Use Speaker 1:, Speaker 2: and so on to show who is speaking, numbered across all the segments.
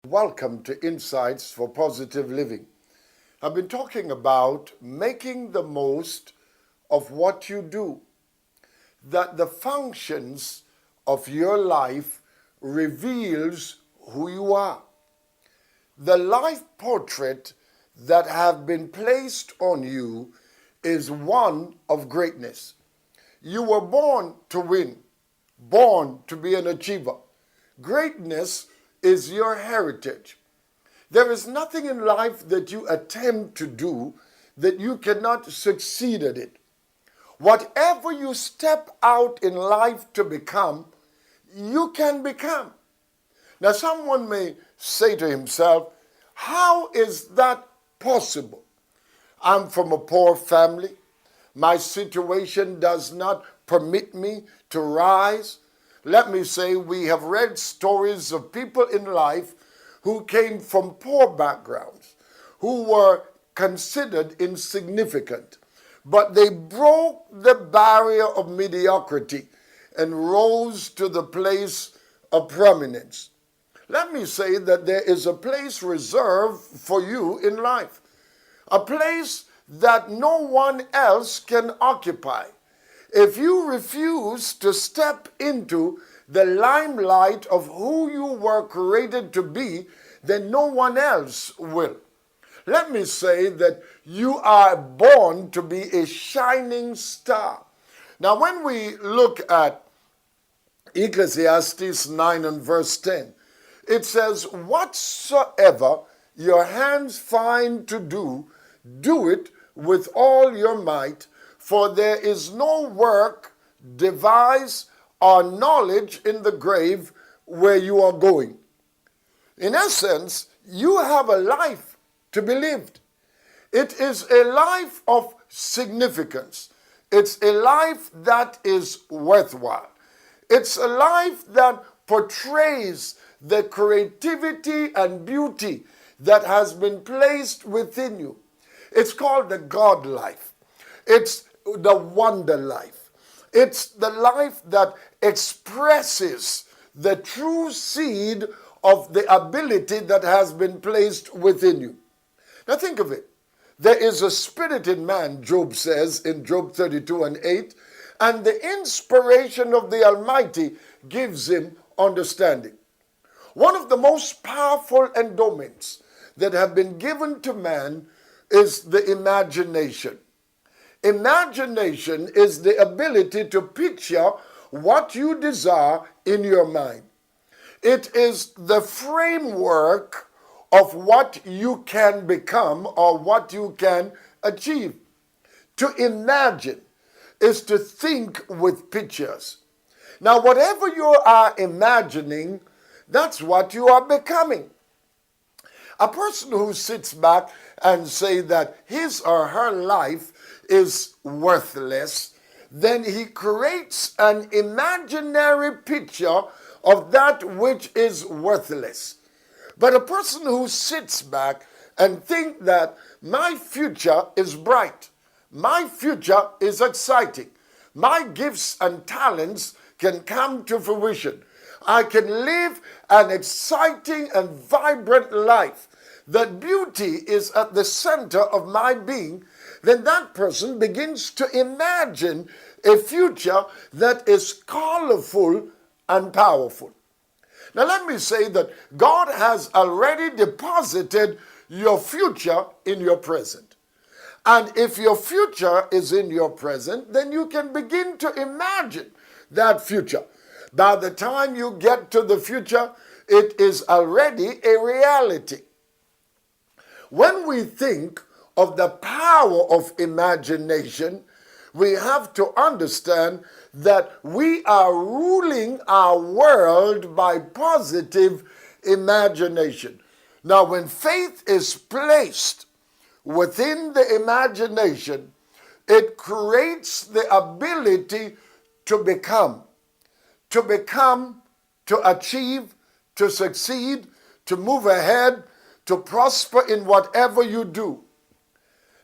Speaker 1: Welcome to Insights for Positive Living. I've been talking about making the most of what you do, that the functions of your life reveals who you are. The life portrait that have been placed on you is one of greatness. You were born to win, born to be an achiever. Greatness is your heritage. There is nothing in life that you attempt to do that you cannot succeed at it. Whatever you step out in life to become, you can become. Now, someone may say to himself, how is that possible? I'm from a poor family. My situation does not permit me to rise. Let me say, we have read stories of people in life who came from poor backgrounds, who were considered insignificant, but they broke the barrier of mediocrity and rose to the place of prominence. Let me say that there is a place reserved for you in life, a place that no one else can occupy. If you refuse to step into the limelight of who you were created to be, then no one else will. Let me say that you are born to be a shining star. Now, when we look at Ecclesiastes 9 and verse 10, it says, whatsoever your hands find to do, do it with all your might, for there is no work, device, or knowledge in the grave where you are going. In essence, you have a life to be lived. It is a life of significance. It's a life that is worthwhile. It's a life that portrays the creativity and beauty that has been placed within you. It's called the God life. It's the wonder life. It's the life that expresses the true seed of the ability that has been placed within you. Now think of it. There is a spirit in man, Job says in Job 32 and 8, and the inspiration of the Almighty gives him understanding. One of the most powerful endowments that have been given to man is the imagination. Imagination is the ability to picture what you desire in your mind. It is the framework of what you can become or what you can achieve. To imagine is to think with pictures. Now, whatever you are imagining, that's what you are becoming. A person who sits back and say that his or her life is worthless, then he creates an imaginary picture of that which is worthless. But a person who sits back and thinks that my future is bright, my future is exciting, my gifts and talents can come to fruition, I can live an exciting and vibrant life, that beauty is at the center of my being, then that person begins to imagine a future that is colorful and powerful. Now let me say that God has already deposited your future in your present. And if your future is in your present, then you can begin to imagine that future. By the time you get to the future, it is already a reality. When we think of the power of imagination, we have to understand that we are ruling our world by positive imagination. Now, when faith is placed within the imagination, it creates the ability to become, to achieve, to succeed, to move ahead, to prosper in whatever you do.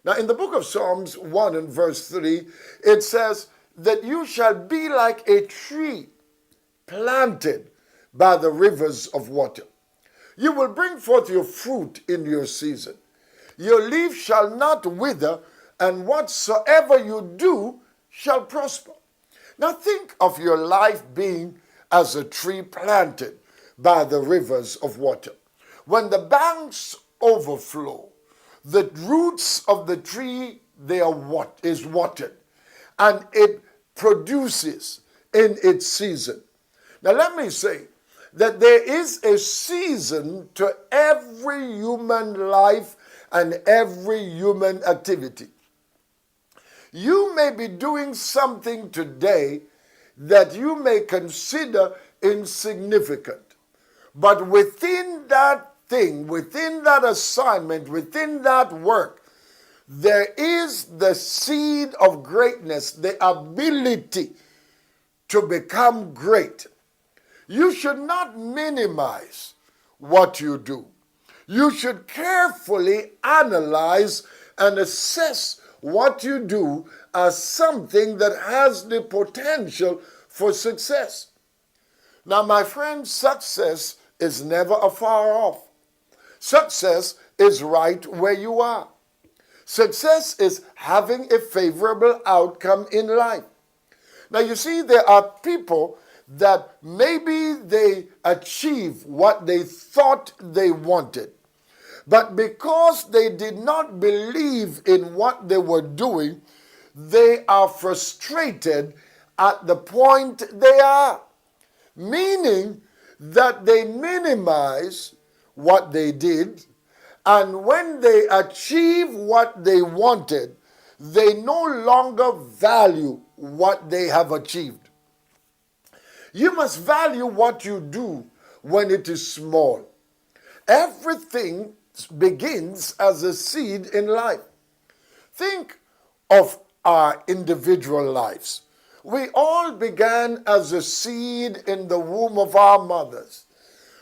Speaker 1: Now, in the book of Psalms 1 and verse 3, it says that you shall be like a tree planted by the rivers of water. You will bring forth your fruit in your season. Your leaf shall not wither, and whatsoever you do shall prosper. Now think of your life being as a tree planted by the rivers of water. When the banks overflow, the roots of the tree is watered, and it produces in its season. Now let me say that there is a season to every human life and every human activity. You may be doing something today that you may consider insignificant. But within that thing, within that assignment, within that work, there is the seed of greatness, the ability to become great. You should not minimize what you do. You should carefully analyze and assess what you do as something that has the potential for success. Now, my friend, success is never afar off. Success is right where you are. Success is having a favorable outcome in life. Now, you see, there are people that maybe they achieve what they thought they wanted, but because they did not believe in what they were doing, they are frustrated at the point they are, meaning that they minimize what they did, and when they achieve what they wanted, they no longer value what they have achieved. You must value what you do when it is small. Everything begins as a seed in life. Think of our individual lives. We all began as a seed in the womb of our mothers,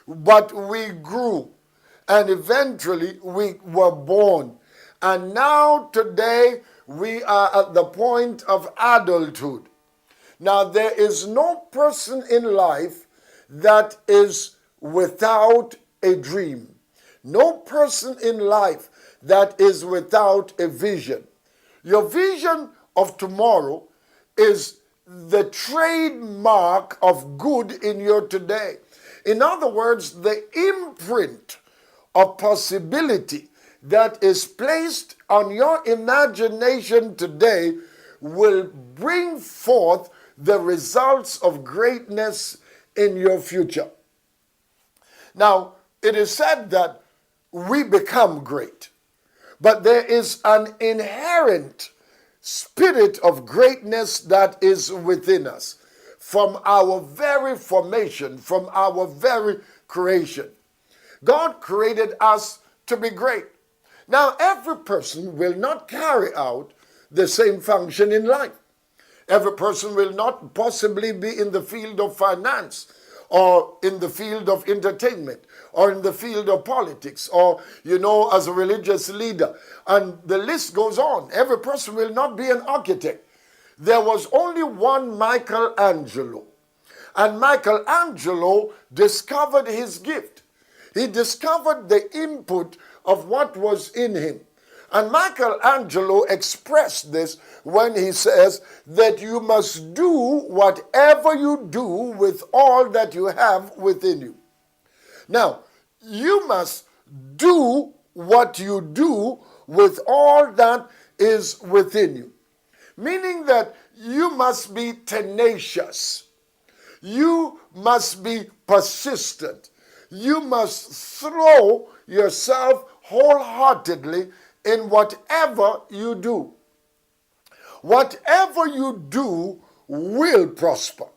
Speaker 1: but we grew, and eventually we were born. And now today we are at the point of adulthood. Now, there is no person in life that is without a dream. No person in life that is without a vision. Your vision of tomorrow is the trademark of good in your today. In other words, the imprint of possibility that is placed on your imagination today will bring forth the results of greatness in your future. Now, it is said that we become great, but there is an inherent spirit of greatness that is within us from our very formation, from our very creation. God created us to be great. Now, every person will not carry out the same function in life. Every person will not possibly be in the field of finance, or in the field of entertainment, or in the field of politics, or, as a religious leader. And the list goes on. Every person will not be an architect. There was only one Michelangelo. And Michelangelo discovered his gift. He discovered the input of what was in him. And Michelangelo expressed this when he says that you must do whatever you do with all that you have within you. Now, you must do what you do with all that is within you. Meaning that you must be tenacious. You must be persistent. You must throw yourself wholeheartedly in whatever you do. Whatever you do will prosper,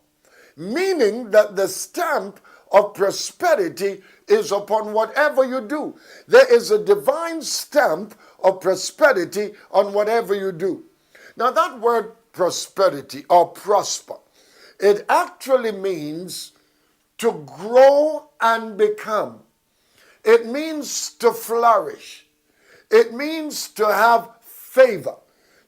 Speaker 1: meaning that the stamp of prosperity is upon whatever you do. There is a divine stamp of prosperity on whatever you do. Now, that word prosperity or prosper, it actually means to grow and become. It means to flourish. It means to have favor,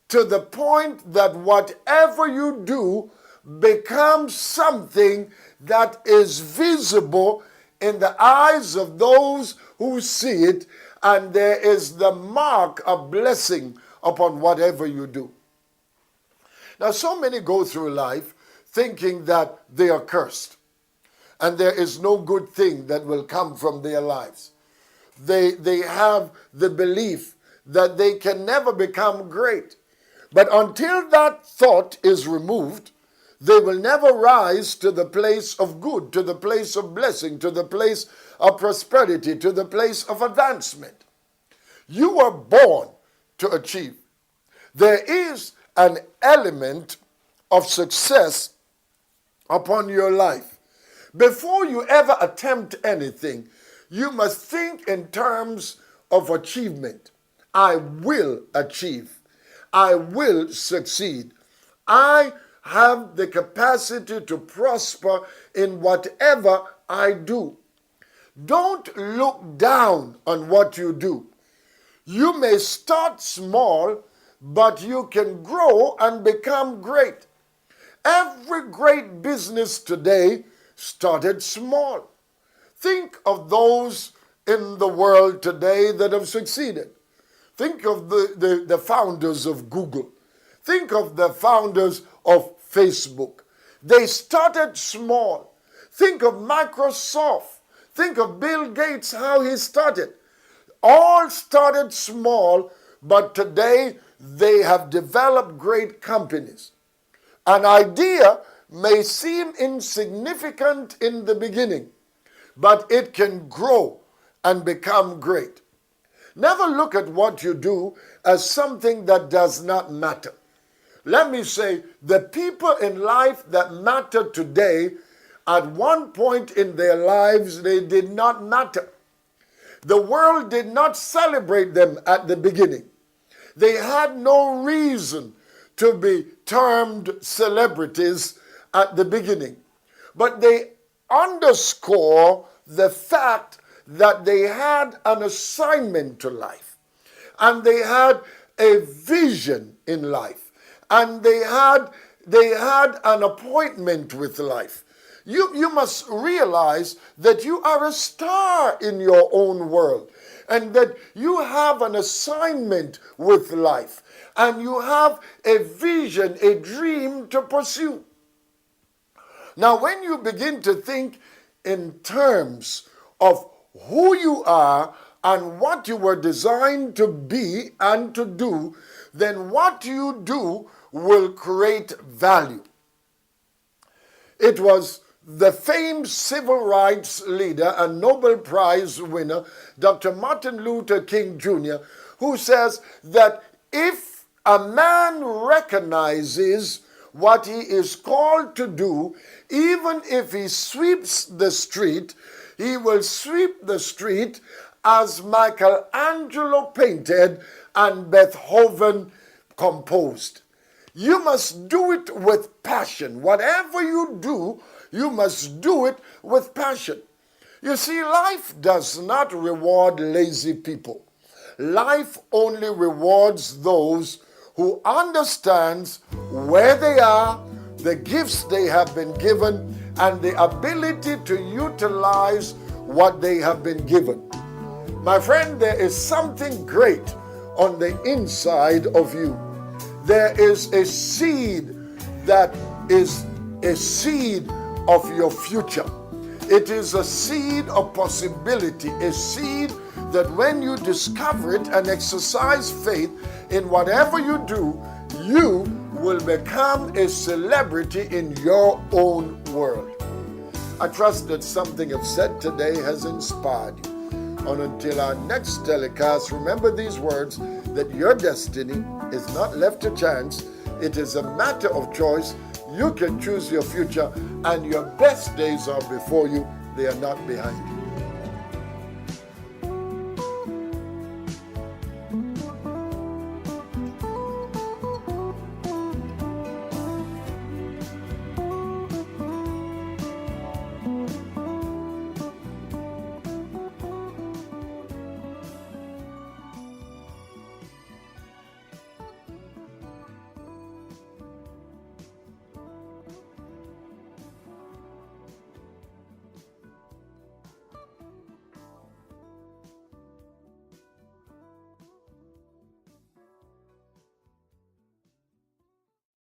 Speaker 1: to the point that whatever you do becomes something that is visible in the eyes of those who see it, and there is the mark of blessing upon whatever you do. Now, so many go through life thinking that they are cursed, and there is no good thing that will come from their lives. They have the belief that they can never become great. But until that thought is removed, they will never rise to the place of good, to the place of blessing, to the place of prosperity, to the place of advancement. You are born to achieve. There is an element of success upon your life. Before you ever attempt anything, you must think in terms of achievement. I will achieve. I will succeed. I have the capacity to prosper in whatever I do. Don't look down on what you do. You may start small, but you can grow and become great. Every great business today started small. Think of those in the world today that have succeeded. Think of the founders of Google. Think of the founders of Facebook. They started small. Think of Microsoft. Think of Bill Gates, how he started. All started small, but today they have developed great companies. An idea may seem insignificant in the beginning, but it can grow and become great. Never look at what you do as something that does not matter. Let me say, the people in life that matter today, at one point in their lives, they did not matter. The world did not celebrate them at the beginning. They had no reason to be termed celebrities at the beginning. But they underscore the fact that they had an assignment to life, and they had a vision in life, and they had an appointment with life. You must realize that you are a star in your own world, and that you have an assignment with life, and you have a vision, a dream to pursue. Now, when you begin to think in terms of who you are and what you were designed to be and to do, then what you do will create value. It was the famed civil rights leader and Nobel Prize winner, Dr. Martin Luther King Jr., who says that if a man recognizes what he is called to do, even if he sweeps the street, he will sweep the street as Michelangelo painted and Beethoven composed. You must do it with passion. Whatever you do, you must do it with passion. You see, life does not reward lazy people. Life only rewards those who understands where they are, the gifts they have been given, and the ability to utilize what they have been given. My friend, there is something great on the inside of you. There is a seed that is a seed of your future. It is a seed of possibility, a seed that when you discover it and exercise faith in whatever you do, you will become a celebrity in your own world. I trust that something I've said today has inspired you. And until our next telecast, remember these words, that your destiny is not left to chance. It is a matter of choice. You can choose your future, and your best days are before you. They are not behind you.